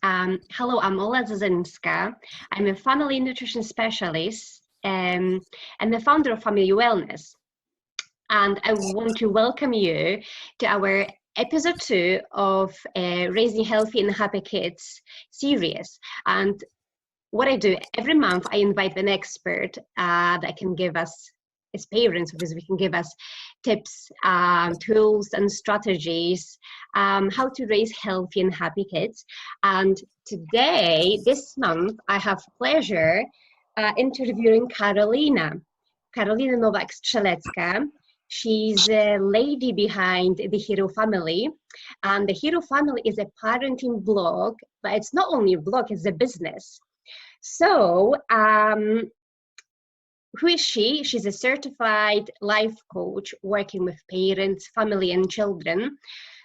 Hello, I'm Ola Zazinska. I'm a family nutrition specialist and the founder of Family Wellness. And I want to welcome you to our episode 2 of Raising Healthy and Happy Kids series. And what I do every month, I invite an expert that can give us, as parents, because we can give us tips, tools, and strategies how to raise healthy and happy kids. And today, this month, I have pleasure interviewing Karolina Nowak Strzelecka. She's a lady behind the Hero Family, and the Hero Family is a parenting blog, but it's not only a blog, it's a business. So, who is she? She's a certified life coach working with parents, family, and children.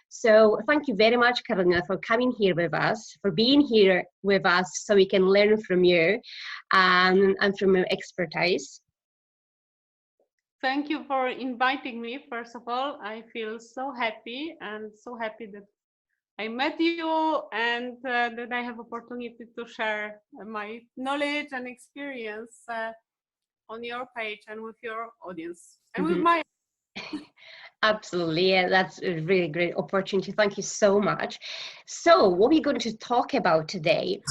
So thank you very much, Karolina, for coming here with us, for being here with us so we can learn from you and from your expertise. Thank you for inviting me. First of all, I feel so happy that I met you and that I have opportunity to share my knowledge and experience on your page and with your audience and with my. Absolutely, yeah, that's a really great opportunity. Thank you so much. So, what we're going to talk about today?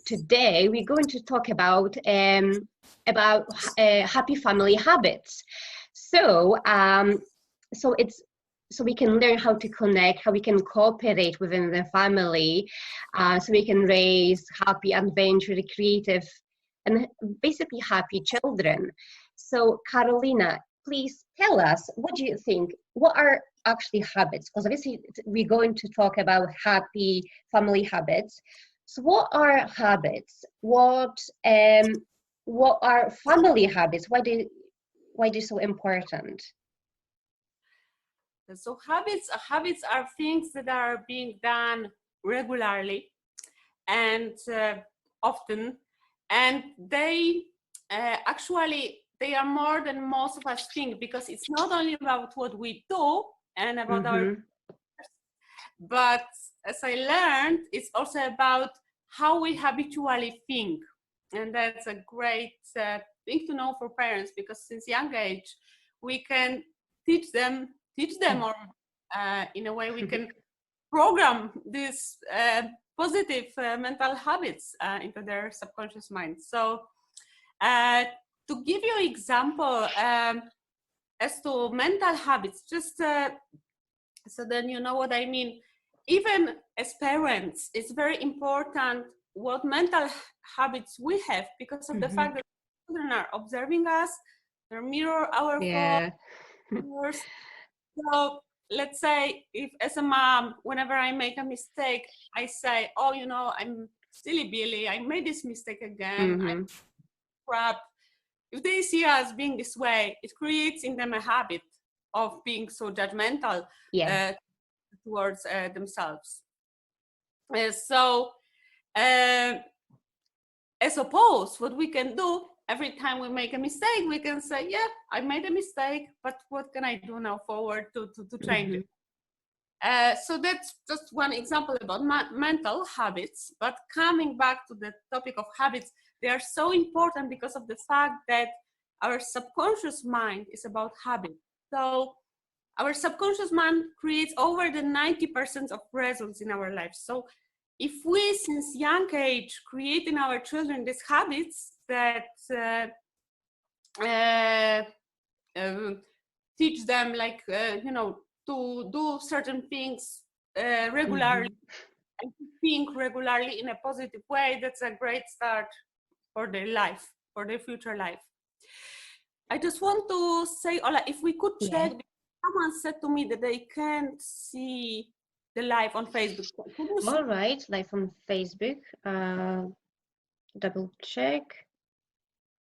Today we're going to talk about happy family habits. So, so we can learn how to connect, how we can cooperate within the family, so we can raise happy, adventurous, creative, and basically happy children. So, Karolina, please tell us, what do you think? What are actually habits? Because obviously we're going to talk about happy family habits. So, what are habits? What are family habits? Why they so important? So habits are things that are being done regularly and often, and they actually they are more than most of us think, because it's not only about what we do and about our, but as I learned, it's also about how we habitually think. And that's a great thing to know for parents, because since young age we can teach them or in a way we can program these positive mental habits into their subconscious mind. So to give you an example as to mental habits, just so then you know what I mean. Even as parents, it's very important what mental habits we have, because of the fact that children are observing us, they mirror our thoughts. So let's say if as a mom, whenever I make a mistake, I say, oh, I'm silly Billy, I made this mistake again, I'm crap. If they see us being this way, it creates in them a habit of being so judgmental towards themselves. So as opposed, what we can do every time we make a mistake, we can say, yeah, I made a mistake, but what can I do now forward to change it? So that's just one example about mental habits. But coming back to the topic of habits, they are so important because of the fact that our subconscious mind is about habit. So our subconscious mind creates over the 90% of results in our lives. So if we, since young age, create in our children these habits that teach them, like, to do certain things regularly and to think regularly in a positive way, that's a great start for their life, for their future life. I just want to say, Ola, if we could check, someone said to me that they can't see the live on Facebook. All right, live on Facebook. Double check.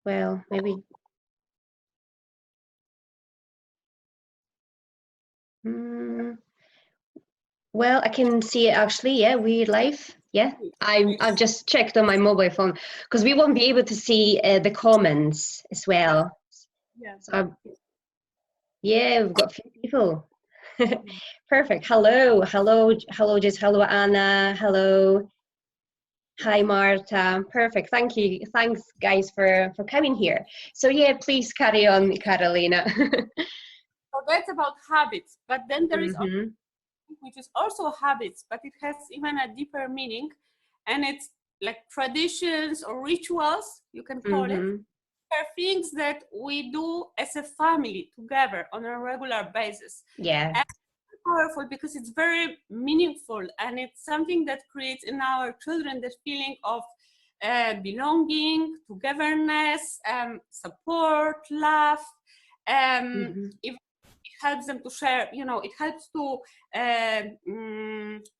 Well, maybe. Well, I can see it actually. Yeah, we're live. Yeah, I've just checked on my mobile phone because we won't be able to see the comments as well. Yeah. So, yeah, we've got a few people. Perfect. Hello, Jess. Hello, Anna. Hello. Hi, Marta. Perfect. Thank you. Thanks, guys, for coming here. So yeah, please carry on, Karolina. So that's about habits, but then there is Mm-hmm. which is also habits, but it has even a deeper meaning, and it's like traditions or rituals, you can call it. Mm-hmm. Are things that we do as a family together on a regular basis. Yeah. And it's powerful because it's very meaningful, and it's something that creates in our children the feeling of belonging, togetherness, support, love. Mm-hmm. It helps them to share, it helps to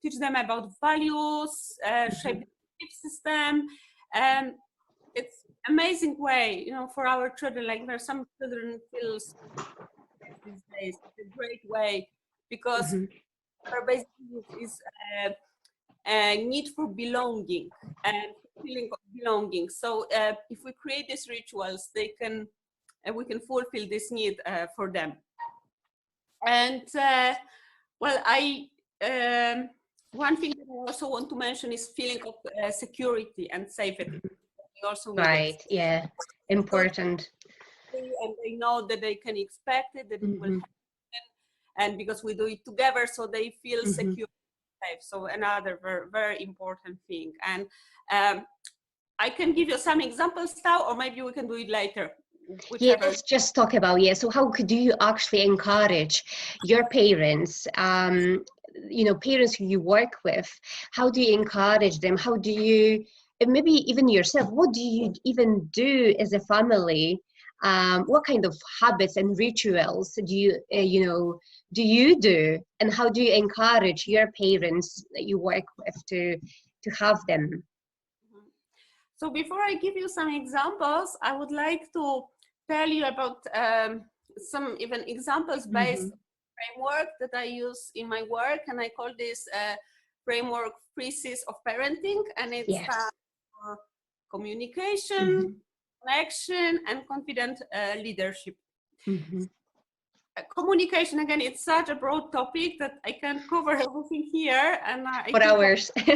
teach them about values, shape the belief system. Um, it's amazing way, for our children. Like there are some children feel these days. It's a great way because Mm-hmm. our basic need is a need for belonging and feeling of belonging. So if we create these rituals, we can fulfill this need for them. And well, one thing that I also want to mention is feeling of security and safety. We also need it. Right. Yeah. Important. And they know that they can expect it, that it will Mm-hmm. happen, and because we do it together, so they feel Mm-hmm. secure, safe. So another very, very important thing. And I can give you some examples now, or maybe we can do it later, Yeah, whichever. let's just talk about, yeah. So how could you actually encourage your parents, parents who you work with? How do you encourage them? How do you, and maybe even yourself, what do you even do as a family? What kind of habits and rituals do you do? And how do you encourage your parents that you work with to have them? So before I give you some examples, I would like to tell you about some even examples based Mm-hmm. framework that I use in my work, and I call this framework 3 C's of parenting, and it Yeah. stands for communication, Mm-hmm. connection, and confident leadership. Mm-hmm. Communication, again, it's such a broad topic that I can't cover everything here, and I For think hours. I'll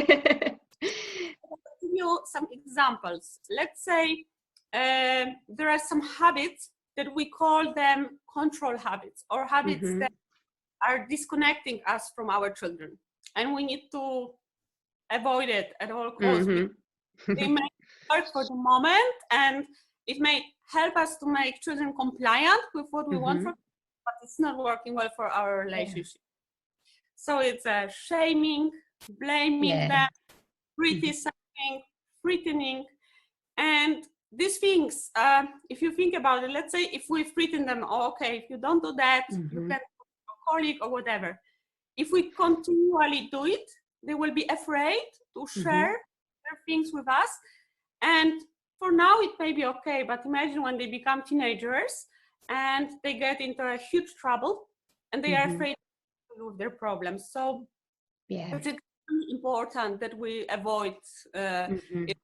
give you some examples. Let's say there are some habits that we call them control habits, or habits Mm-hmm. that are disconnecting us from our children, and we need to avoid it at all costs. Mm-hmm. They may work for the moment, and it may help us to make children compliant with what we want Mm-hmm. from them, but it's not working well for our Yeah. relationship. So it's shaming, blaming Yeah. them, criticizing, threatening, and these things, if you think about it, let's say if we threaten them, oh, okay, if you don't do that, you Mm-hmm. can your colleague or whatever. If we continually do it, they will be afraid to Mm-hmm. share their things with us. And for now, it may be okay, but imagine when they become teenagers and they get into a huge trouble and they are Mm-hmm. afraid to lose their problems. So Yeah. it's extremely important that we avoid Mm-hmm. it.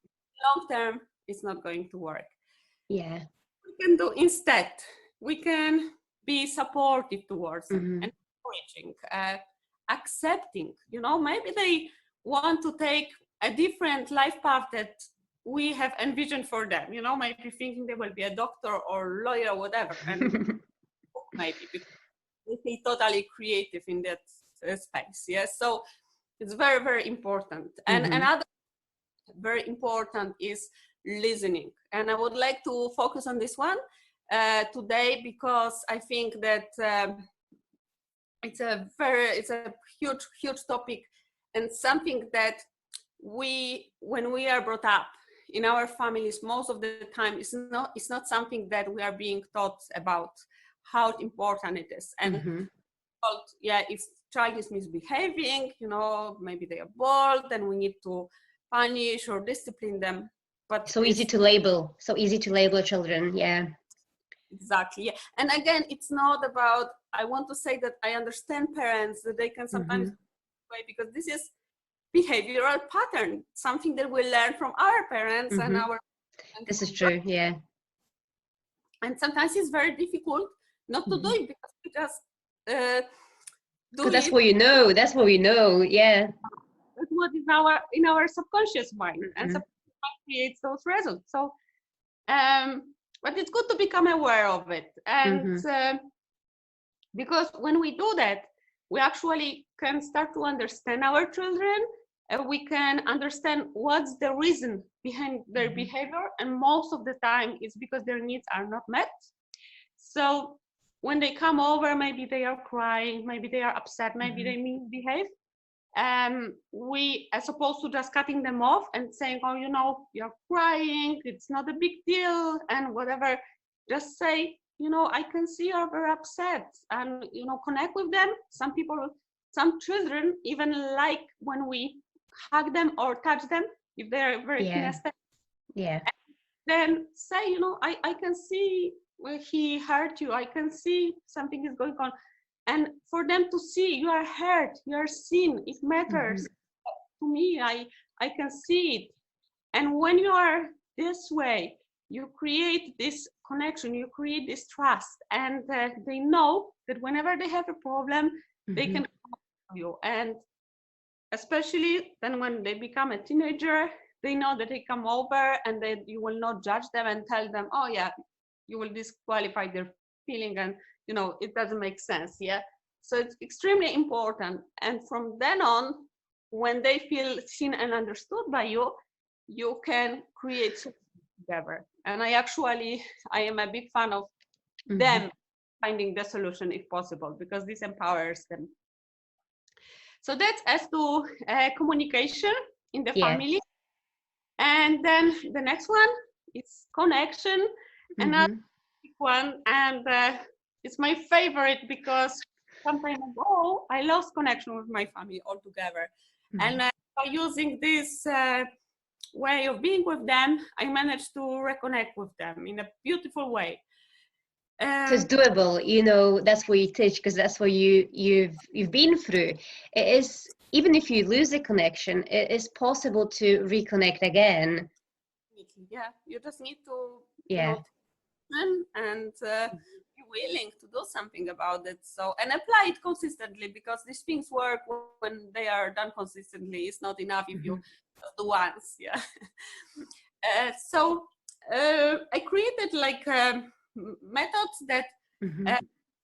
Long term, it's not going to work. Yeah. We can do instead, we can be supportive towards them, Mm-hmm. encouraging, accepting. Maybe they want to take a different life path that we have envisioned for them. Maybe thinking they will be a doctor or lawyer or whatever, and maybe because they feel totally creative in that space. Yes, so it's very, very important. And Mm-hmm. another very important is listening, and I would like to focus on this one today, because I think that it's a huge topic, and something that when we are brought up in our families, most of the time it's not something that we are being taught about how important it is. And Mm-hmm. if child is misbehaving, maybe they are bold, then we need to punish or discipline them. But So easy to label. So easy to label children. Yeah. exactly, yeah. And again, it's not about, I want to say that I understand parents that they can sometimes Mm-hmm. because this is behavioral pattern, something that we learn from our parents and Mm-hmm. our This is true. Yeah. and sometimes it's very difficult not to do Mm-hmm. it, because we just do Because that's it. what you know. That's what we know. Yeah. what is in our subconscious mind, and subconscious mind creates those results. So, but it's good to become aware of it, and because when we do that, we actually can start to understand our children. We can understand what's the reason behind their behavior, and most of the time it's because their needs are not met. So when they come over, maybe they are crying, maybe they are upset, maybe they misbehave. We, as opposed to just cutting them off and saying, oh, you know, you're crying, it's not a big deal, and whatever, just say, you know, I can see you're very upset, and, you know, connect with them. Some people, some children even like when we hug them or touch them if they're very kinesthetic. Yeah. Then say, you know, I can see he hurt you. I can see something is going on. And for them to see you are hurt, you are seen, it matters to me. I can see it. And when you are this way, you create this connection, you create this trust, and they know that whenever they have a problem, they can come to you. And especially then when they become a teenager, they know that they come over and that you will not judge them and tell them, oh yeah, you will disqualify their feeling, and you know, it doesn't make sense. Yeah. So it's extremely important. And from then on, when they feel seen and understood by you, you can create together. And I am a big fan of them finding the solution if possible, because this empowers them. So that's as to communication in the family. And then the next one is connection, another big one, and it's my favorite because some time ago I lost connection with my family altogether. And by using this way of being with them, I managed to reconnect with them in a beautiful way. So it's doable, you know. That's what you teach, because that's what you've been through. It is, even if you lose a connection, it is possible to reconnect again. Yeah, you just need to, you know, and be willing to do something about it. So, and apply it consistently, because these things work when they are done consistently. It's not enough if you just do once. Yeah. So I created like methods that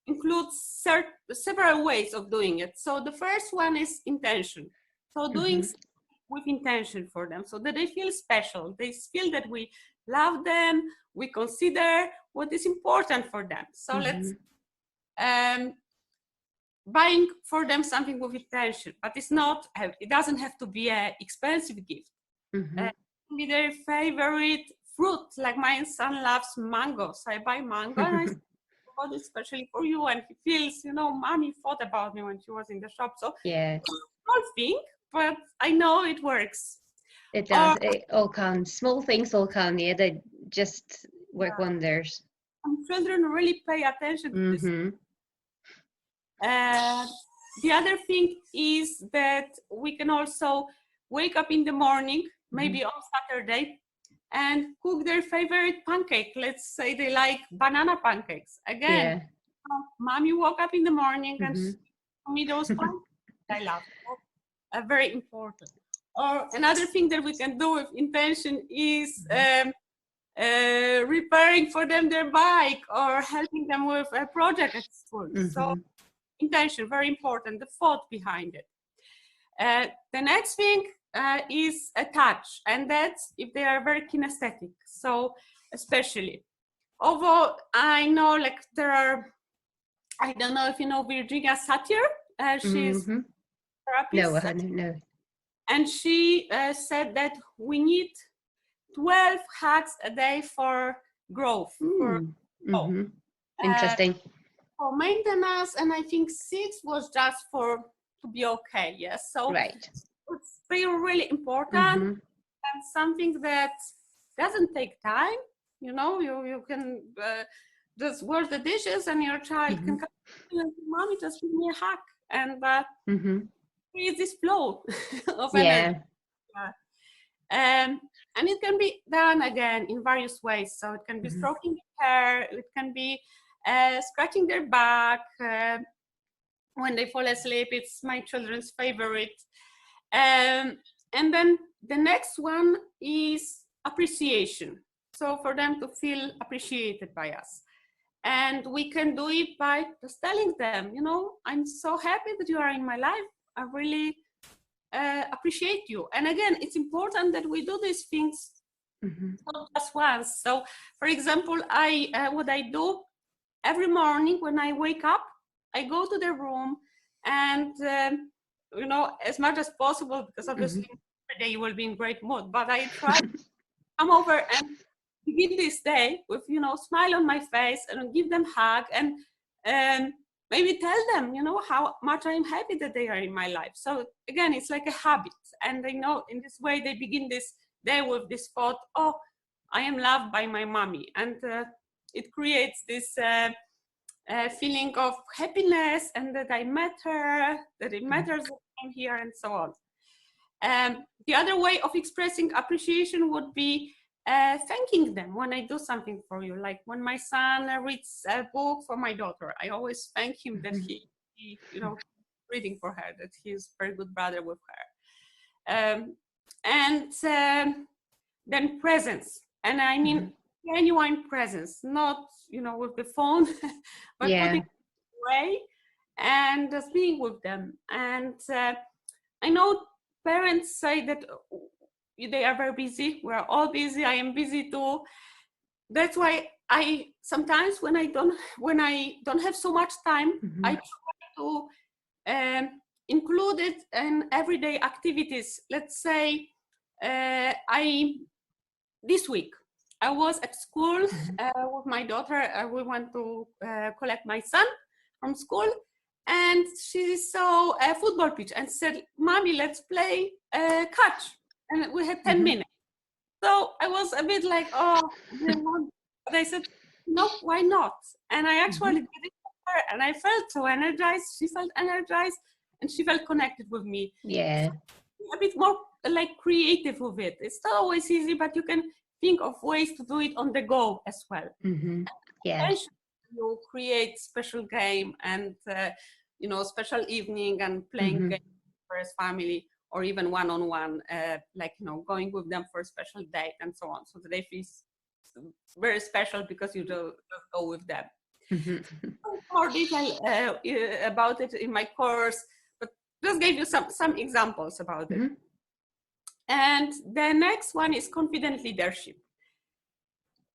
includes several ways of doing it. So the first one is intention. So doing with intention for them, so that they feel special. They feel that we love them, we consider what is important for them. So let's buying for them something with intention, but it's not, it doesn't have to be an expensive gift. Be their favorite fruit, like my son loves mango, so I buy mango and I say, bought it especially for you, and he feels, you know, mommy thought about me when she was in the shop. So it's a small thing, but I know it works. It does. It all counts. Small things all count. Yeah, they just work wonders. And children really pay attention to this. The other thing is that we can also wake up in the morning, maybe on Saturday, and cook their favorite pancake. Let's say they like banana pancakes. Again, mommy woke up in the morning and she made those pancakes. I love it. Very important. Or another thing that we can do with intention is repairing for them their bike, or helping them with a project at school. So intention, very important, the thought behind it. The next thing is a touch, and that's if they are very kinesthetic. So especially, although I know, like, there are, I don't know if you know Virginia Satir, she's a therapist. No. And she said that we need 12 hugs a day for growth. Interesting. For maintenance, and I think 6 was just for to be okay. Yes, so it's really important, and something that doesn't take time. You know, you can just wash the dishes, and your child can come and say, mommy, just give me a hug, and create this flow of energy. And it can be done again in various ways. So it can be stroking their hair, it can be scratching their back when they fall asleep. It's my children's favorite. And then the next one is appreciation. So for them to feel appreciated by us. And we can do it by just telling them, you know, I'm so happy that you are in my life. I really appreciate you. And again, it's important that we do these things not just once. So for example, what I do every morning when I wake up, I go to the room and you know, as much as possible, because obviously every day you will be in great mood, but I try to come over and begin this day with, you know, smile on my face and give them a hug and maybe tell them, you know, how much I'm happy that they are in my life. So again, it's like a habit. And they know in this way they begin this day with this thought, oh, I am loved by my mommy. And it creates this feeling of happiness and that I matter, that it matters that I'm here and so on. The other way of expressing appreciation would be thanking them when I do something for you. Like when my son reads a book for my daughter, I always thank him that he you know, reading for her, that he's a very good brother with her. And then presence. And I mean genuine presence, not, you know, with the phone, but putting it away and just being with them. And I know parents say that they are very busy. We're all busy. I am busy too. That's why I sometimes when I don't have so much time, I try to include it in everyday activities. Let's say this week I was at school with my daughter. We went to collect my son from school, and she saw a football pitch and said, "Mommy, let's play catch." And we had 10 minutes. So I was a bit like, oh, but I said, no, why not? And I actually did it for her, and I felt so energized. She felt energized, and she felt connected with me. Yeah. A bit more like creative with it. It's not always easy, but you can think of ways to do it on the go as well. Yeah. You create special game and you know, special evening and playing games for his family, or even one-on-one, like, you know, going with them for a special date and so on. So the day is very special because you just go with them. More detail about it in my course, but just gave you some examples about it. And the next one is confident leadership.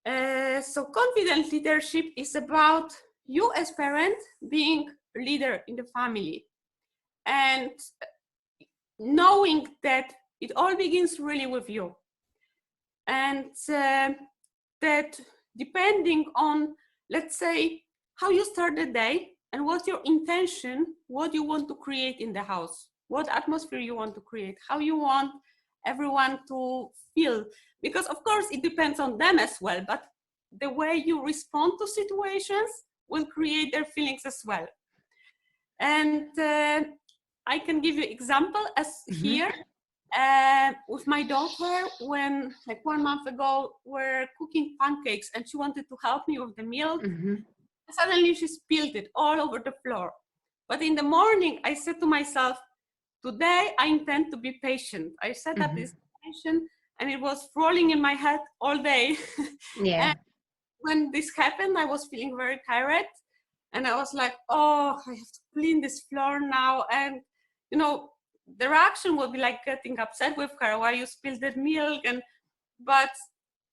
So confident leadership is about you as parent being a leader in the family and knowing that it all begins really with you, and that depending on, let's say, how you start the day and what's your intention, what you want to create in the house, what atmosphere you want to create, how you want everyone to feel, because of course it depends on them as well, but the way you respond to situations will create their feelings as well. And I can give you example as here with my daughter, when like 1 month ago we're cooking pancakes and she wanted to help me with the milk. Suddenly she spilled it all over the floor. But in the morning I said to myself, today I intend to be patient. I set up this intention, and it was rolling in my head all day. And when this happened, I was feeling very tired. And I was like, oh, I have to clean this floor now. And, you know, the reaction would be like getting upset with her, why you spilled the milk. But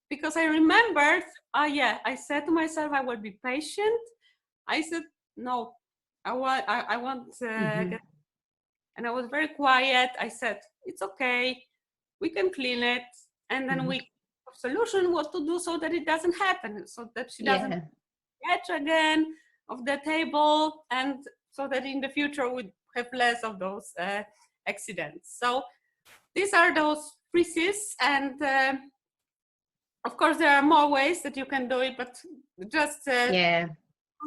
because I remembered, I said to myself, I will be patient. I said, no, I want get. And I was very quiet. I said, it's okay, we can clean it. And then we have a solution what to do so that it doesn't happen, so that she doesn't catch again of the table, and so that in the future we have less of those accidents. So these are those 3 C's, and of course there are more ways that you can do it, but just for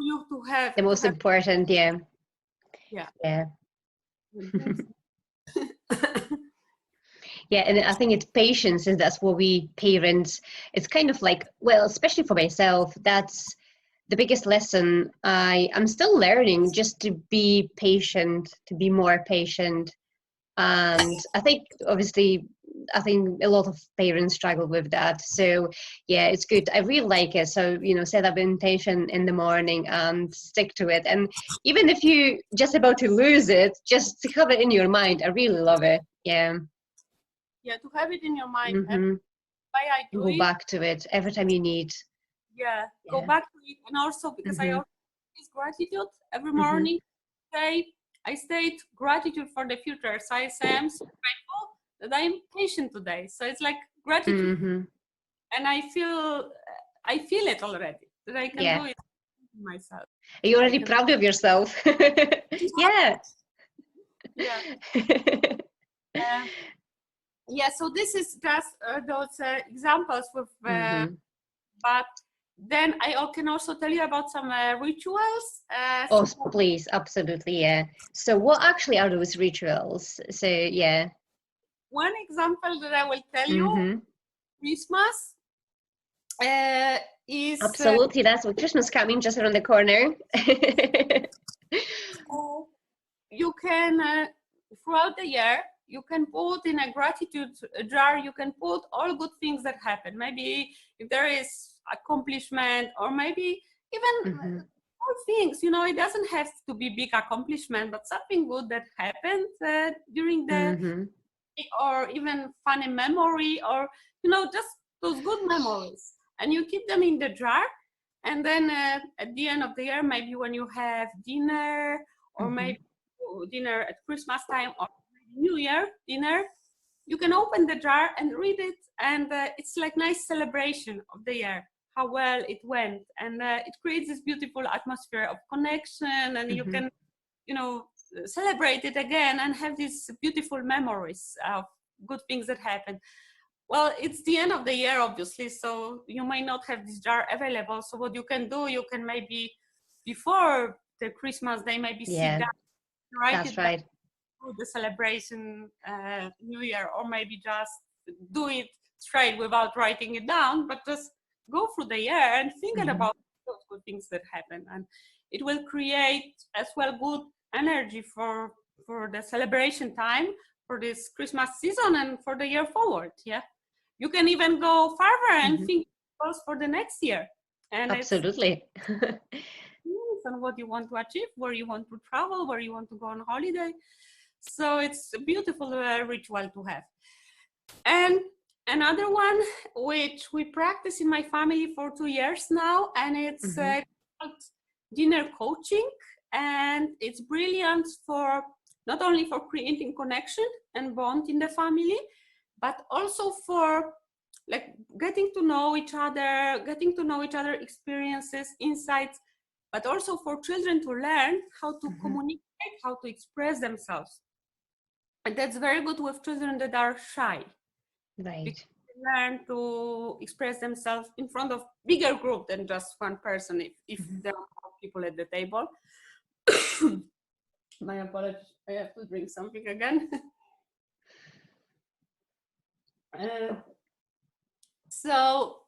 you to have the most important. Yeah. Yeah, and I think it's patience, and that's what we parents, it's kind of like, well, especially for myself, that's the biggest lesson I'm still learning, just to be patient, to be more patient. And I think obviously a lot of parents struggle with that. So yeah, it's good. I really like it. So, set up intention in the morning and stick to it. And even if you just about to lose it, just to have it in your mind. I really love it. Yeah. Yeah, to have it in your mind. And Mm-hmm. why I do Go it. back to it every time you need. Yeah, go Yeah. back to it. And also because I Mm-hmm. always practice gratitude every Mm-hmm. morning. I state gratitude for the future. So I say I'm so grateful that I'm patient today. So it's like gratitude, Mm-hmm. and I feel it already that I can do Yeah. it myself. Are you I already can. proud of yourself? Yeah. Yeah. Yeah. So this is just those examples with, Mm-hmm. but then I can also tell you about some rituals. Oh, please, absolutely, yeah. So what actually are those rituals? So yeah. One example that I will tell you, Mm-hmm. Christmas is Absolutely, that's what Christmas coming just around the corner. you can throughout the year you can put in a gratitude jar, you can put all good things that happen. Maybe if there is accomplishment, or maybe even Mm-hmm. small things, it doesn't have to be big accomplishment, but something good that happened during the, Mm-hmm. or even funny memory, or just those good memories, and you keep them in the jar. And then at the end of the year, maybe when you have dinner, or Mm-hmm. maybe dinner at Christmas time, or New Year dinner, you can open the jar and read it, and it's like nice celebration of the year, how well it went, and it creates this beautiful atmosphere of connection, and you Mm-hmm. can celebrate it again and have these beautiful memories of good things that happen. Well, it's the end of the year, obviously, so you might not have this jar available. So what you can do, you can maybe before the Christmas day, maybe sit Yeah, down, write that's it down right. for the celebration, New Year, or maybe just do it straight without writing it down, but just go through the year and think Mm-hmm. about those good things that happen, and it will create as well good energy for the celebration time, for this Christmas season, and for the year forward. Yeah, you can even go further and Mm-hmm. think goals for the next year, and it's Absolutely. on what you want to achieve, where you want to travel, where you want to go on holiday. So it's a beautiful ritual to have. And another one, which we practice in my family for 2 years now, and it's Mm-hmm. called dinner coaching. And it's brilliant for not only for creating connection and bond in the family, but also for like getting to know each other experiences, insights, but also for children to learn how to Mm-hmm. communicate, how to express themselves. And that's very good with children that are shy, Right. because they learn to express themselves in front of bigger group than just one person, if Mm-hmm. there are people at the table. My apologies, I have to drink something again. uh, so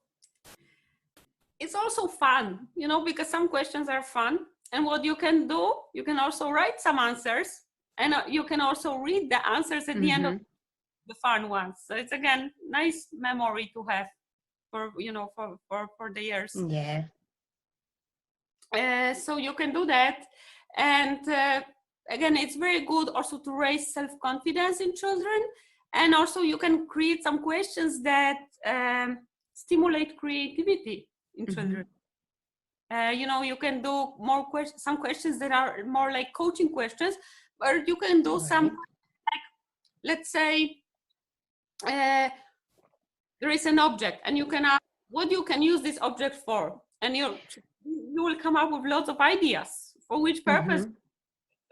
it's also fun, because some questions are fun. And what you can do, you can also write some answers, and you can also read the answers at the end of Mm-hmm. the fun ones. So it's again nice memory to have for for the years. Yeah. So you can do that, and again, it's very good also to raise self-confidence in children, and also you can create some questions that stimulate creativity in Mm-hmm. children. You can do more some questions that are more like coaching questions, or you can do some, Right. like, let's say there is an object, and you can ask what you can use this object for, and you will come up with lots of ideas for which purpose. Mm-hmm.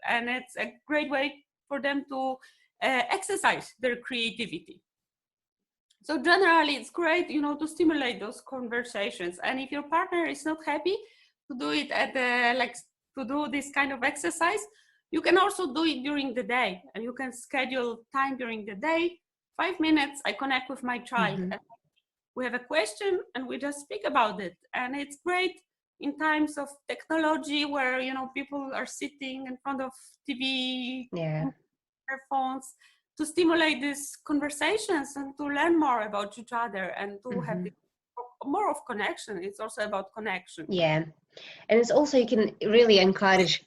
And it's a great way for them to exercise their creativity. So generally it's great, to stimulate those conversations. And if your partner is not happy to do it to do this kind of exercise, you can also do it during the day, and you can schedule time during the day. 5 minutes, I connect with my child. Mm-hmm. And we have a question and we just speak about it. And it's great in times of technology where, people are sitting in front of TV, Yeah. their phones. to stimulate these conversations and to learn more about each other and to have more of connection. It's also about connection. Yeah. And it's also, you can encourage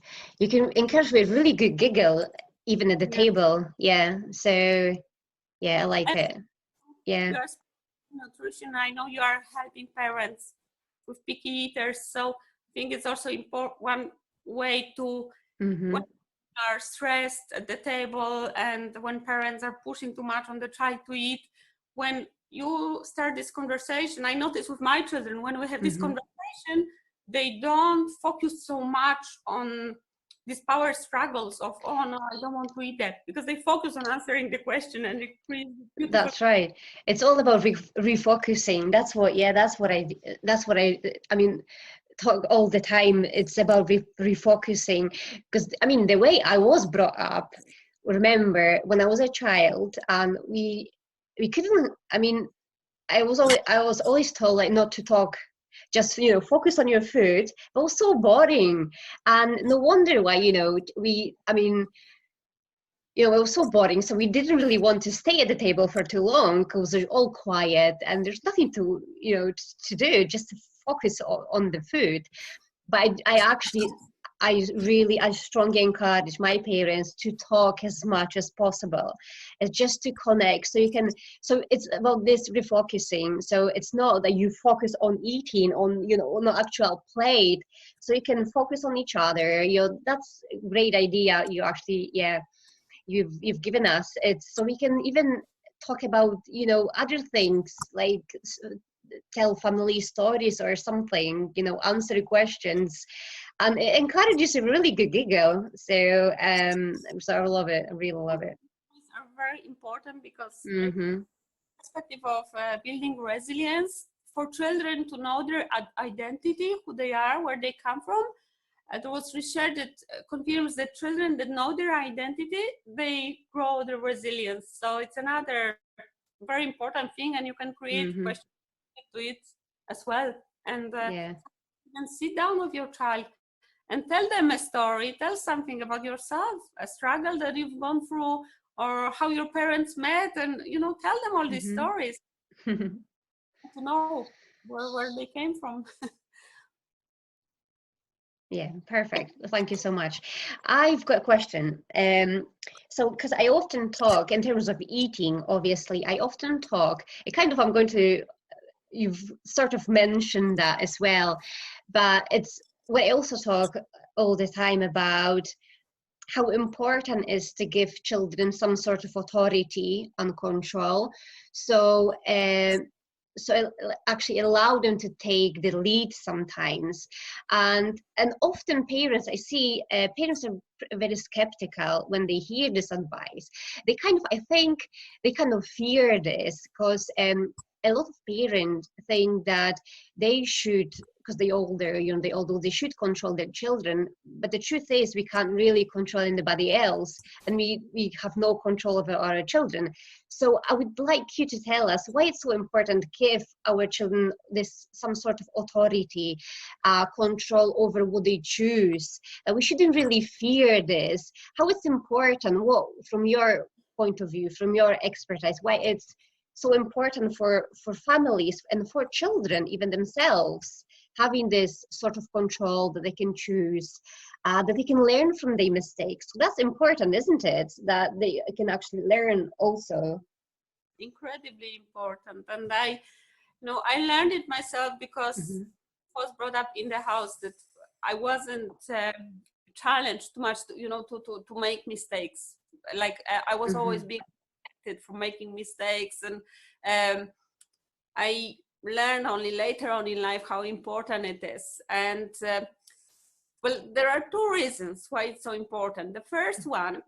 with really good giggle, even at the table. Yeah. So, yeah, I like it. Yeah. You are nutrition. I know you are helping parents with picky eaters. So I think it's also important, one way to, when are stressed at the table and when parents are pushing too much on the child to eat, when you start this conversation, I notice with my children, when we have this conversation, they don't focus so much on these power struggles of, oh no, I don't want to eat that, because they focus on answering the question, and it creates beautiful. That's right. It's all about refocusing. That's what I mean, talk all the time. It's about refocusing, because I mean, the way I was brought up, remember when I was a child, and we couldn't, I mean, I was always told, like, not to talk, just, you know, focus on your food. But it was so boring, and no wonder why, you know, it was so boring. So we didn't really want to stay at the table for too long, because they're all quiet and there's nothing to, you know, to do, just to focus on the food. But I strongly encourage my parents to talk as much as possible. It's just to connect, so it's about this refocusing. So it's not that you focus on eating on, you know, on the actual plate, so you can focus on each other. That's a great idea. You've given us. It's so we can even talk about, you know, other things, like tell family stories or something, you know, answer questions, and it encourages a really good giggle. So so I love it. I really love it. These are very important because perspective of building resilience for children to know their identity, who they are, where they come from. There was research that confirms that children that know their identity, they grow their resilience. So it's another very important thing, and you can create questions to it as well. And you can sit down with your child and tell them a story, tell something about yourself, a struggle that you've gone through, or how your parents met, and, you know, tell them all these stories to know where they came from. Yeah, perfect. Thank you so much. I've got a question. So, because I often talk in terms of eating, obviously, I often talk, you've sort of mentioned that as well, but I also talk all the time about how important it is to give children some sort of authority and control. So, actually allow them to take the lead sometimes, and often parents, I see parents are very skeptical when they hear this advice. I think they kind of fear this, because a lot of parents think that they should, because they're older, you know, they should control their children. But the truth is, we can't really control anybody else, and we have no control over our children. So I would like you to tell us why it's so important to give our children some sort of authority, control over what they choose. We shouldn't really fear this. How it's important, what, from your point of view, from your expertise, why it's so important for families and for children, even themselves, having this sort of control that they can choose, that they can learn from their mistakes. So that's important, isn't it? That they can actually learn also. Incredibly important. And I learned it myself, because I was brought up in the house that I wasn't challenged too much, to make mistakes. Like I was always being protected from making mistakes, and I learned only later on in life how important it is. And well, there are two reasons why it's so important. The first one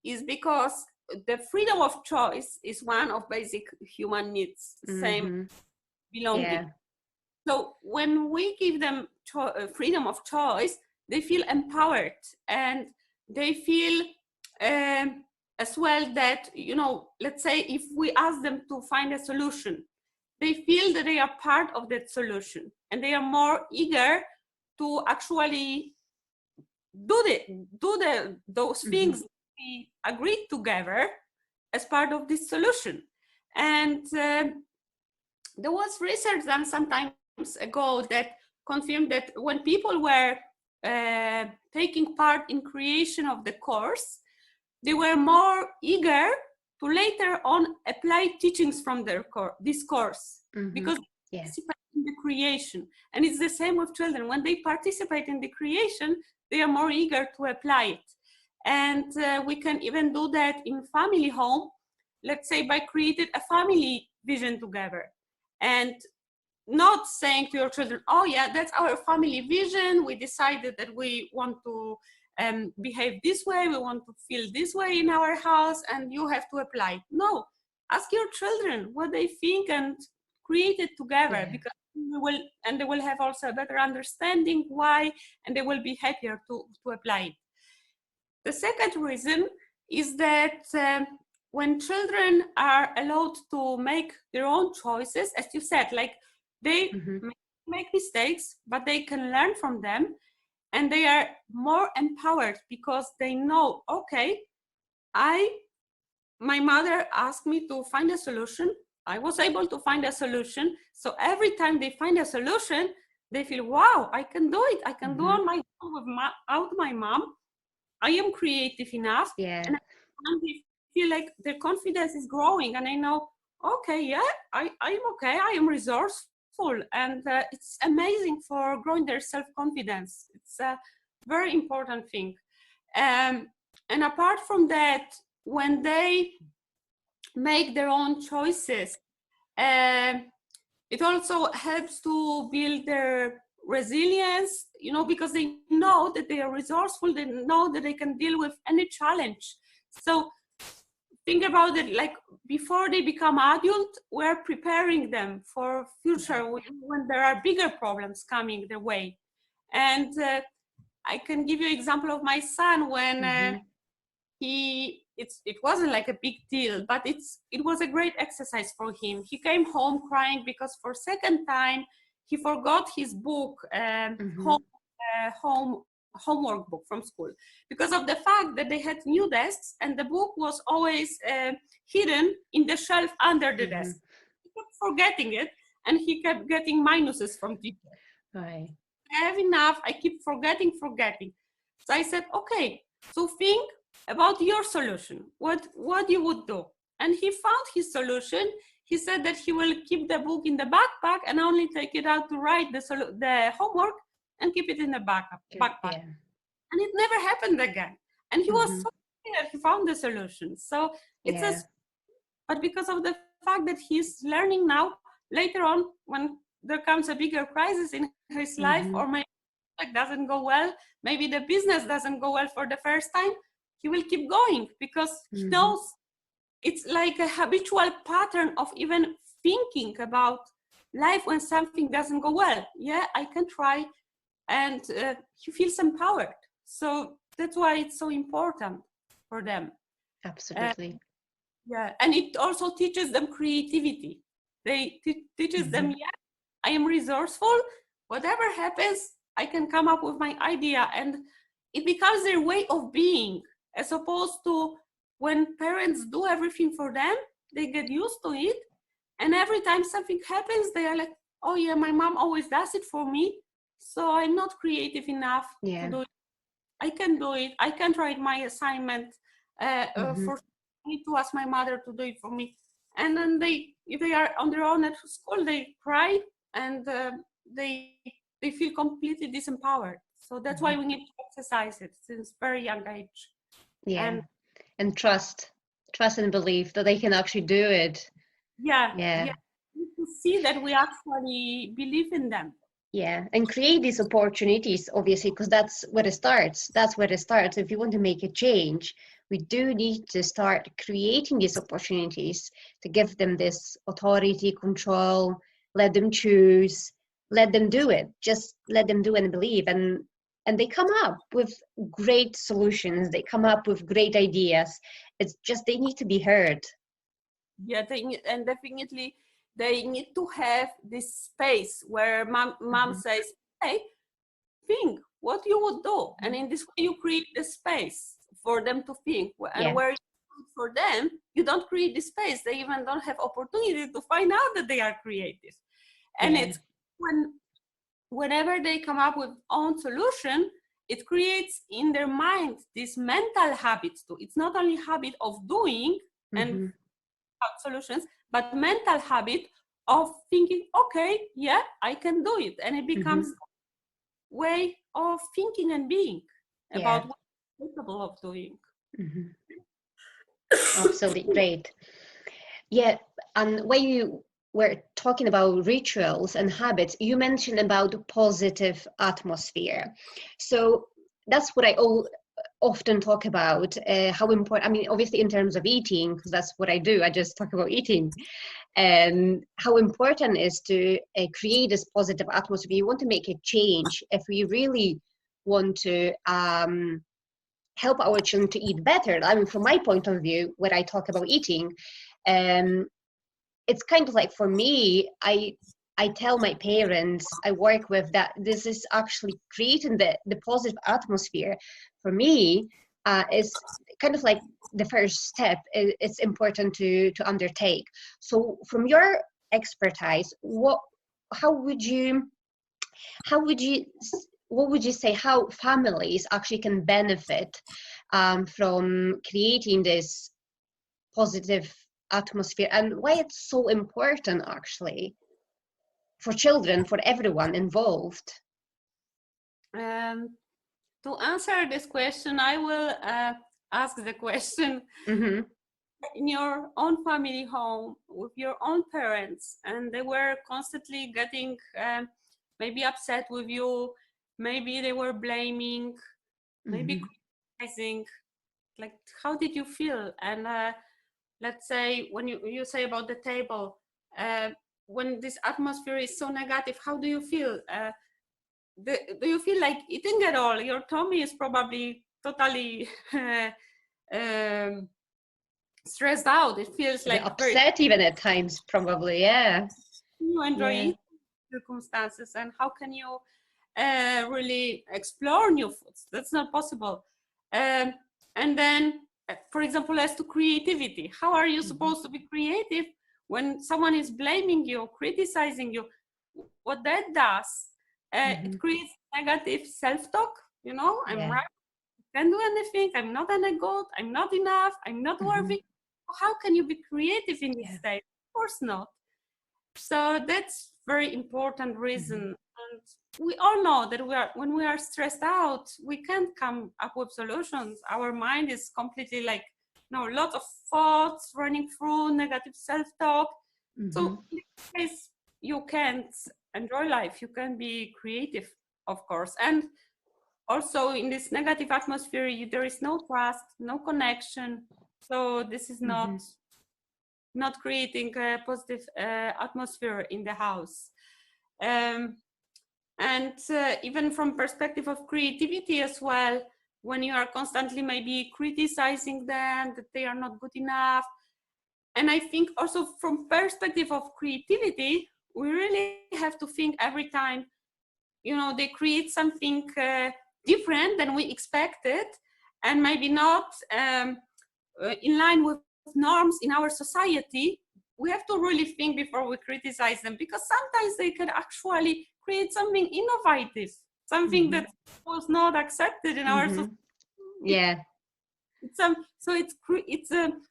is because the freedom of choice is one of basic human needs, same belonging. Yeah. So when we give them freedom of choice, they feel empowered, and they feel as well that, let's say if we ask them to find a solution, they feel that they are part of that solution, and they are more eager to actually do those things we agreed together, as part of this solution. And there was research done some time ago that confirmed that when people were taking part in creation of the course, they were more eager to later on apply teachings from this course, because they participate in the creation. And it's the same with children. When they participate in the creation, they are more eager to apply it. And we can even do that in family home, let's say by creating a family vision together. And not saying to your children, oh yeah, that's our family vision. We decided that we want to behave this way. We want to feel this way in our house, and you have to apply. No, ask your children what they think and create it together, because they will have also a better understanding why, and they will be happier to apply it. The second reason is that when children are allowed to make their own choices, as you said, like they make mistakes, but they can learn from them, and they are more empowered because they know, okay, my mother asked me to find a solution. I was able to find a solution. So every time they find a solution, they feel, wow, I can do it. I can do on my own without my mom. I am creative enough. And they feel like their confidence is growing. And I know, okay, yeah, I'm okay. I am resourceful. And it's amazing for growing their self-confidence. It's a very important thing. And apart from that, when they make their own choices, it also helps to build their resilience, because they know that they are resourceful, they know that they can deal with any challenge. So think about it, like before they become adult, we're preparing them for future when there are bigger problems coming their way. And I can give you an example of my son when it wasn't like a big deal, but it was a great exercise for him. He came home crying because for second time he forgot his book, homework book from school, because of the fact that they had new desks and the book was always hidden in the shelf under the desk. He kept forgetting it, and he kept getting minuses from teacher. Right. I have enough. I keep forgetting. So I said, okay, so think about your solution, what you would do. And he found his solution. He said that he will keep the book in the backpack and only take it out to write the homework and keep it in the backpack. And it never happened again. And he was so happy that he found the solution. So it's but because of the fact that he's learning now, later on, when there comes a bigger crisis in his life, or maybe it doesn't go well, maybe the business doesn't go well for the first time, he will keep going because he knows it's like a habitual pattern of even thinking about life when something doesn't go well. Yeah, I can try, and he feels empowered. So that's why it's so important for them. Absolutely. And it also teaches them creativity. They teaches them, I am resourceful. Whatever happens, I can come up with my idea, and it becomes their way of being, as opposed to when parents do everything for them, they get used to it. And every time something happens, they are like, oh yeah, my mom always does it for me. So I'm not creative enough to do it. I can do it. I can write my assignment for me to ask my mother to do it for me. And then if they are on their own at school, they cry and they feel completely disempowered. So that's why we need to exercise it since very young age. And trust and belief that they can actually do it. To see that we actually believe in them. And create these opportunities, obviously, because that's where it starts. If you want to make a change, we do need to start creating these opportunities to give them this authority, control, let them choose, let them do it. Just let them do and believe. And they come up with great solutions. They come up with great ideas. It's just they need to be heard. And definitely they need to have this space where mom says, hey, think what you would do. And in this way you create the space for them to think. And where you for them, you don't create the space. They even don't have opportunity to find out that they are creative. And it's whenever they come up with own solution, it creates in their mind this mental habits too. It's not only habit of doing and solutions, but mental habit of thinking, okay, yeah, I can do it. And it becomes way of thinking and being about what you're capable of doing. Absolutely great. Yeah, and when you were talking about rituals and habits, you mentioned about positive atmosphere. So that's what I often talk about, how important, I mean, obviously in terms of eating, because that's what I do, I just talk about eating, and how important it is to create this positive atmosphere. You want to make a change if we really want to help our children to eat better. I mean, from my point of view, when I talk about eating, it's kind of like, for me, I tell my parents I work with that this is actually creating the positive atmosphere. For me, is kind of like the first step. It's important to undertake. So from your expertise, what would you say how families actually can benefit from creating this positive atmosphere, and why it's so important actually for children, for everyone involved? To answer this question, I will ask the question in your own family home with your own parents, and they were constantly getting maybe upset with you, maybe they were blaming, maybe criticizing, like how did you feel? And let's say when you say about the table, when this atmosphere is so negative, how do you feel? Do you feel like eating at all? Your tummy is probably totally stressed out. It feels like upset even at times, probably. You enjoy circumstances, and how can you really explore new foods? That's not possible. And then, for example, as to creativity, how are you supposed to be creative when someone is blaming you, criticizing you? What that does, it creates negative self-talk. You know, I'm right, I can't do anything, I'm not any good, I'm not enough, I'm not worthy. How can you be creative in this state? Of course not. So that's very important reason. And we all know that when we are stressed out, we can't come up with solutions. Our mind is completely like, lots of thoughts running through, negative self-talk. So in this case, you can't enjoy life. You can be creative, of course. And also in this negative atmosphere, there is no trust, no connection. So this is not creating a positive atmosphere in the house. And even from perspective of creativity as well, when you are constantly maybe criticizing them, that they are not good enough. And I think also from perspective of creativity, we really have to think every time, they create something different than we expected, and maybe not in line with norms in our society. We have to really think before we criticize them, because sometimes they can actually create something innovative, something that was not accepted in our society. It's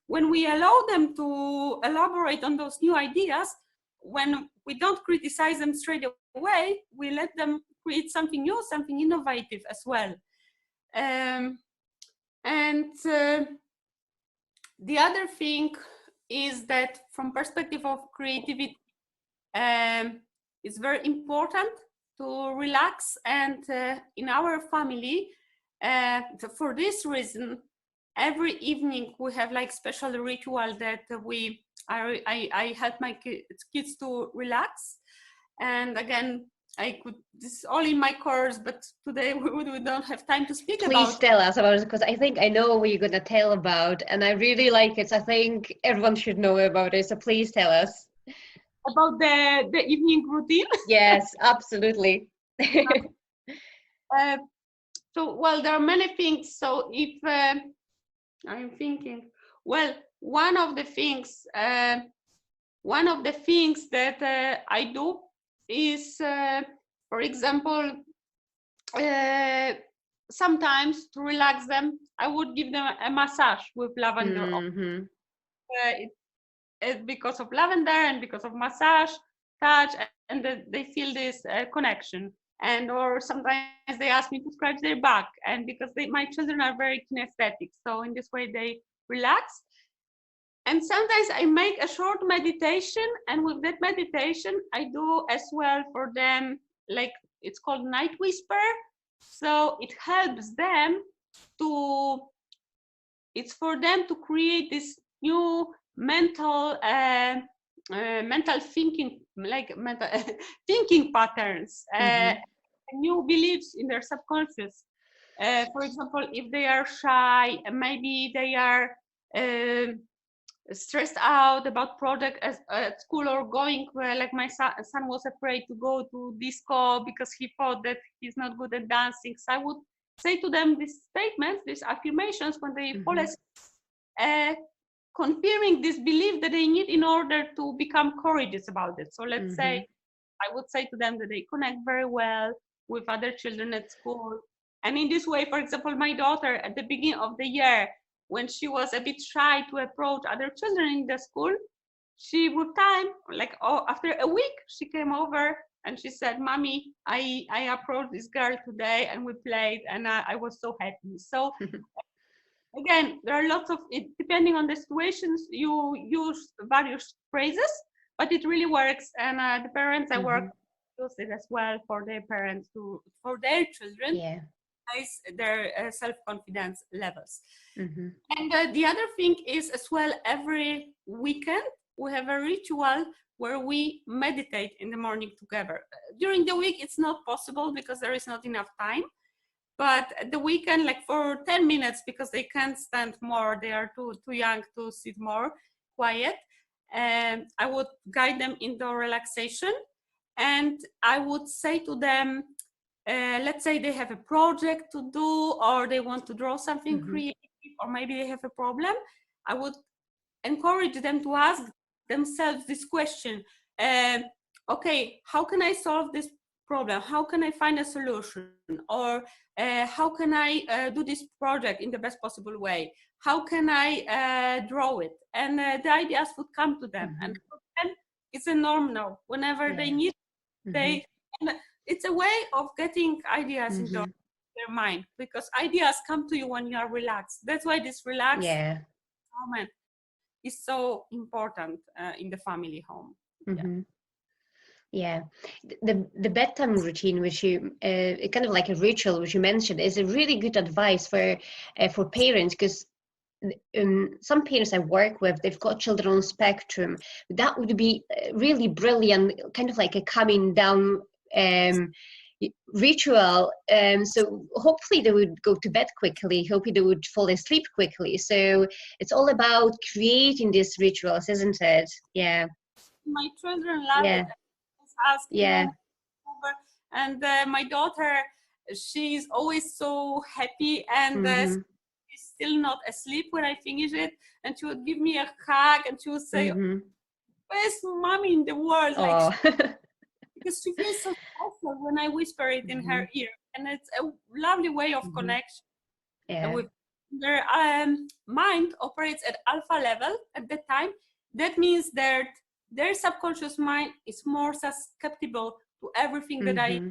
when we allow them to elaborate on those new ideas, when we don't criticize them straight away, we let them create something new, something innovative as well. The other thing is that from perspective of creativity, it's very important to relax. And in our family, for this reason, every evening we have like special ritual that I help my kids to relax. And again, this is all in my course, but today we don't have time to speak about it. Please tell us about it, because I think I know what you're going to tell about, and I really like it. So I think everyone should know about it. So please tell us. About the evening routine? Yes, absolutely. So, well, there are many things. So if I'm thinking, Well, one of the things that I do is, for example, sometimes to relax them, I would give them a massage with lavender oil. Mm-hmm. Because of lavender and because of massage, touch, and they feel this connection. And or sometimes they ask me to scratch their back, and because my children are very kinesthetic, so in this way they relax. And sometimes I make a short meditation, and with that meditation I do as well for them, like it's called night whisper. So it helps them to, it's for them to create this new mental mental thinking, like mental thinking patterns, new beliefs in their subconscious. For example, if they are shy, maybe they are stressed out about project at school, or going like my son was afraid to go to disco because he thought that he's not good at dancing. So I would say to them these statements, these affirmations when they fall asleep, confirming this belief that they need in order to become courageous about it. So let's say I would say to them that they connect very well with other children at school. And in this way, for example, my daughter at the beginning of the year, when she was a bit shy to approach other children in the school, she would time, like, oh, after a week, she came over and she said, Mommy, I approached this girl today and we played, and I was so happy. So again, there are lots of, depending on the situations, you use various phrases, but it really works. And the parents I work use it as well for their parents for their children, raise their self-confidence levels. And the other thing is as well, every weekend we have a ritual where we meditate in the morning together. During the week, it's not possible because there is not enough time. But at the weekend, like for 10 minutes, because they can't stand more, they are too young to sit more quiet. And I would guide them into relaxation. And I would say to them, let's say they have a project to do, or they want to draw something creative, or maybe they have a problem. I would encourage them to ask themselves this question. Okay, how can I solve this problem? How can I find a solution? Or how can I do this project in the best possible way? How can I draw it? And the ideas would come to them. And for them, it's a norm now. Whenever they need, they, and it's a way of getting ideas into their mind, because ideas come to you when you are relaxed. That's why this relaxed moment is so important in the family home. The bedtime routine, which you kind of like a ritual, which you mentioned, is a really good advice for parents, because some parents I work with, they've got children on spectrum. That would be really brilliant, kind of like a calming down ritual. So hopefully they would go to bed quickly, hopefully they would fall asleep quickly. So it's all about creating these rituals, isn't it? Yeah. My children love it. Asking them over. And my daughter, she's always so happy, and she's still not asleep when I finish it, and she would give me a hug and she would say, best mommy in the world, like because she feels so special when I whisper it in her ear, and it's a lovely way of connection. And with their mind operates at alpha level at that time. That means that their subconscious mind is more susceptible to everything that I.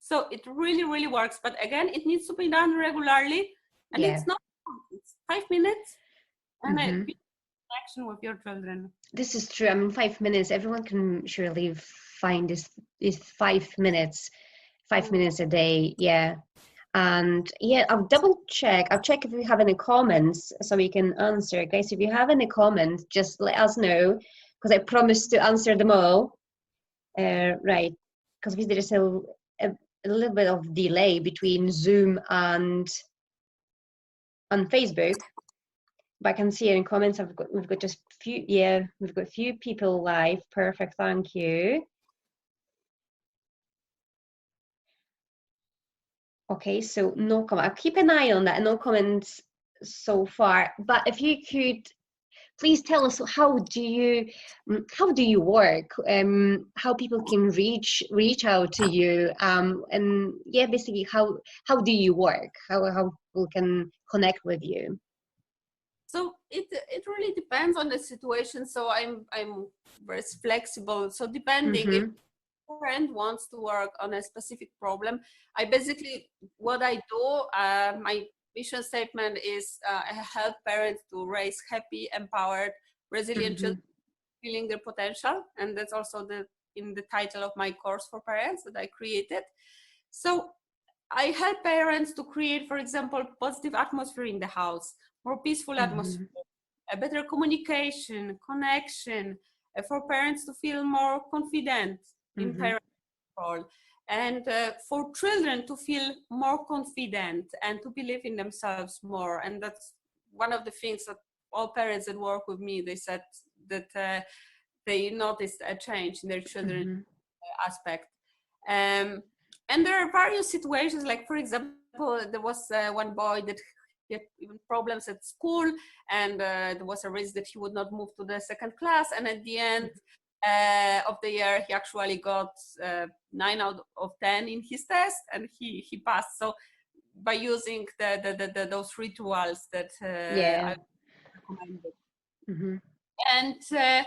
So it really, really works. But again, it needs to be done regularly, and it's not. It's 5 minutes, and a connection with your children. This is true. I mean, 5 minutes. Everyone can surely find this 5 minutes, 5 minutes a day. Yeah. And I'll double check. I'll check if we have any comments so we can answer. Guys, if you have any comments, just let us know, because I promised to answer them all. Right, because there is a little bit of delay between Zoom and on Facebook. But I can see in comments we've got just few. Yeah, we've got a few people live. Perfect, thank you. Okay, so no comment. I'll keep an eye on that. No comments so far. But if you could please tell us, how do you work? How people can reach out to you? And yeah, basically, how do you work? How people can connect with you? So it really depends on the situation. So I'm very flexible. So depending if Mm-hmm. parent wants to work on a specific problem, I basically, what I do, my mission statement is I help parents to raise happy, empowered, resilient Mm-hmm. children, feeling their potential, and that's also in the title of my course for parents that I created. So I help parents to create, for example, positive atmosphere in the house, more peaceful Mm-hmm. atmosphere, a better communication, connection, for parents to feel more confident in Mm-hmm. parent role, and for children to feel more confident and to believe in themselves more. And that's one of the things that all parents that work with me, they said that they noticed a change in their children Mm-hmm. aspect. Um, and there are various situations, like for example, there was one boy that he had even problems at school, and there was a risk that he would not move to the second class. And at the end of the year, he actually got 9 out of 10 in his test, and he passed. So by using those rituals that Yeah. I recommended. Mm-hmm. And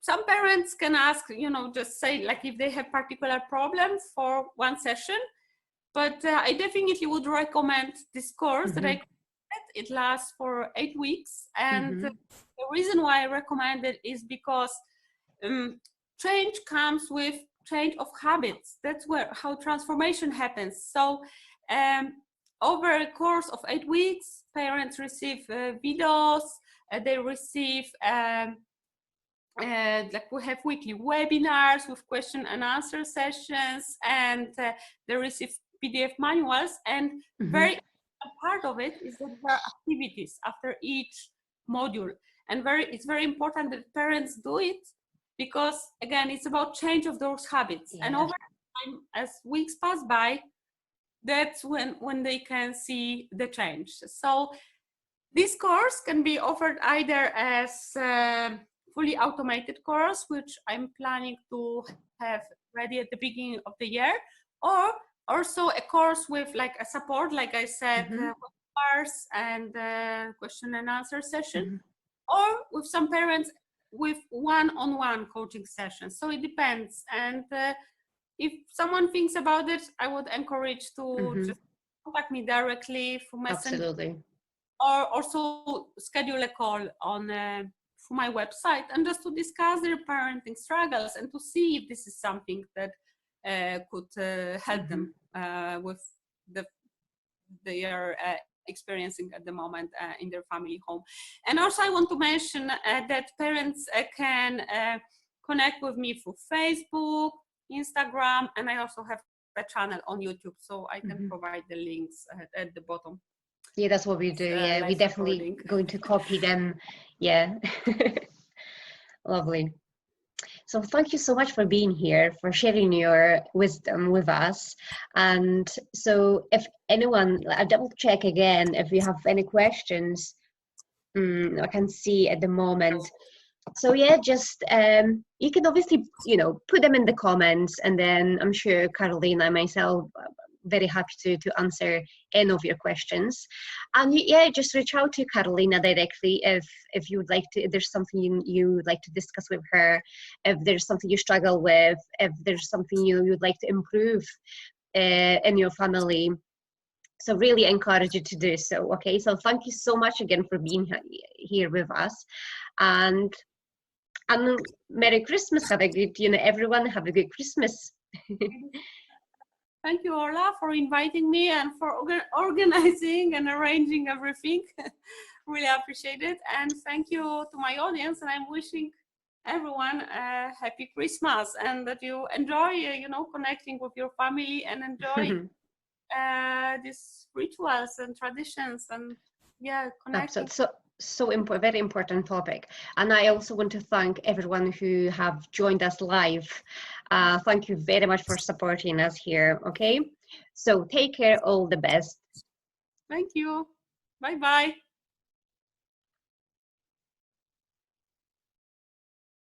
some parents can ask, just say like if they have particular problems for one session, but I definitely would recommend this course that I Mm-hmm. created. It lasts for 8 weeks. And Mm-hmm. the reason why I recommend it is because change comes with change of habits. That's how transformation happens. So um, over a course of 8 weeks, parents receive videos, they receive like we have weekly webinars with question and answer sessions, and they receive PDF manuals. And Mm-hmm. very part of it is that there are activities after each module, and it's very important that parents do it, because again, it's about change of those habits. And Yeah. over time, as weeks pass by, that's when they can see the change. So this course can be offered either as a fully automated course, which I'm planning to have ready at the beginning of the year, or also a course with like a support, like I said, Mm-hmm. webinars and question and answer session, Mm-hmm. or with some parents with one-on-one coaching sessions. So it depends. And if someone thinks about it, I would encourage to Mm-hmm. just contact me directly through Messenger, Absolutely. or also schedule a call on through my website, and just to discuss their parenting struggles and to see if this is something that could help Mm-hmm. them with the they are experiencing at the moment in their family home. And also I want to mention that parents can connect with me through Facebook, Instagram, and I also have a channel on YouTube, so I can Mm-hmm. provide the links at the bottom. Yeah, that's what we do. Yeah, we Live definitely recording. going to copy them. Yeah. Lovely. So thank you so much for being here, for sharing your wisdom with us. And so if anyone, I'll double check again if you have any questions. I can see at the moment. So yeah, just you can obviously, put them in the comments, and then I'm sure Karolina and myself very happy to answer any of your questions. And yeah, just reach out to Karolina directly if you would like to, if there's something you would like to discuss with her, if there's something you struggle with, if there's something you would like to improve in your family. So really encourage you to do so. Okay, so thank you so much again for being here with us. And Merry Christmas. Have a good, everyone have a good Christmas. Thank you, Orla, for inviting me and for organizing and arranging everything. Really appreciate it. And thank you to my audience. And I'm wishing everyone a happy Christmas, and that you enjoy, connecting with your family, and enjoy these rituals and traditions, and connecting. Absolutely. Very important topic. And I also want to thank everyone who have joined us live. Thank you very much for supporting us here. Okay. So take care. All the best. Thank you. Bye bye.